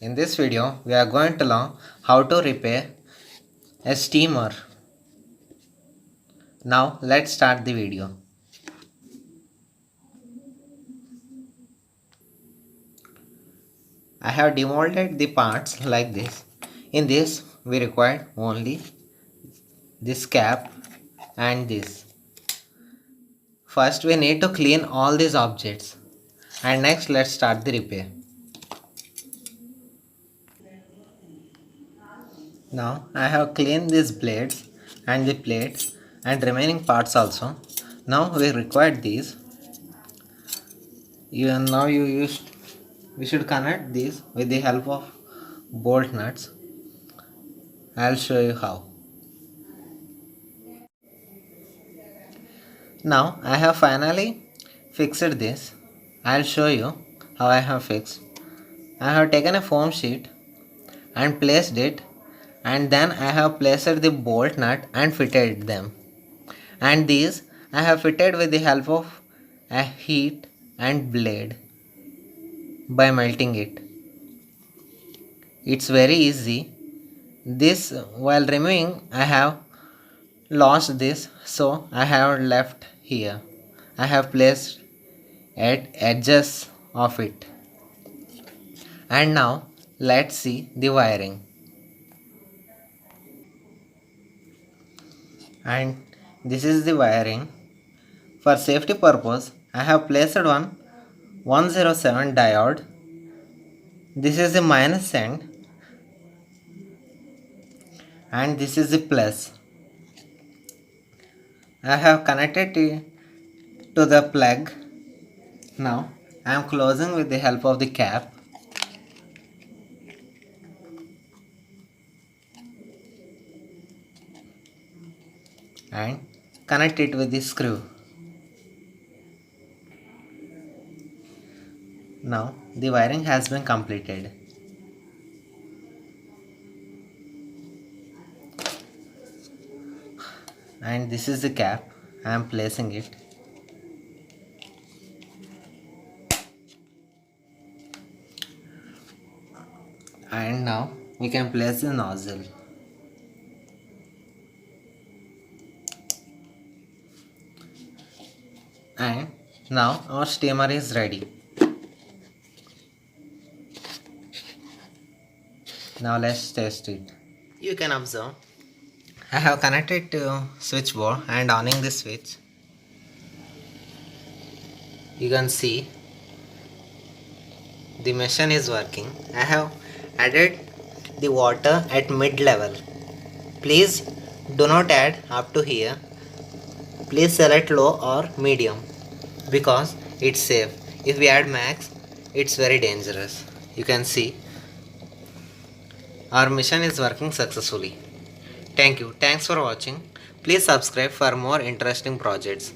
In this video, we are going to learn how to repair a steamer. Now, let's start the video. I have demolded the parts like this. In this, we require only this cap and this. First, we need to clean all these objects. And next, let's start the repair. Now, I have cleaned these blades and the plates and remaining parts also. Now, we require these. We should connect these with the help of bolt nuts. I'll show you how. Now I have finally fixed this. I'll show you how I have fixed. I have taken a foam sheet and placed it, and then I have placed the bolt nut and fitted them. And these I have fitted with the help of a heat and blade by melting it. It's very easy. This while removing I have lost this, so I have left here. I have placed at edges of it. And now let's see the wiring. And this is the wiring. For safety purpose, I have placed one 107 diode. This is the minus end and this is the plus. I have connected it to the plug. Now I am closing with the help of the cap. And connect it with the screw. Now the wiring has been completed. And this is the cap. I am placing it. And now we can place the nozzle. And now our steamer is ready. Now let's test it. You can observe I have connected to switchboard and owning the switch. You can see the machine is working. I have added the water at mid level. Please do not add up to here. Please select low or medium because it's safe. If we add max, it's very dangerous. You can see our mission is working successfully. Thank you. Thanks for watching. Please subscribe for more interesting projects.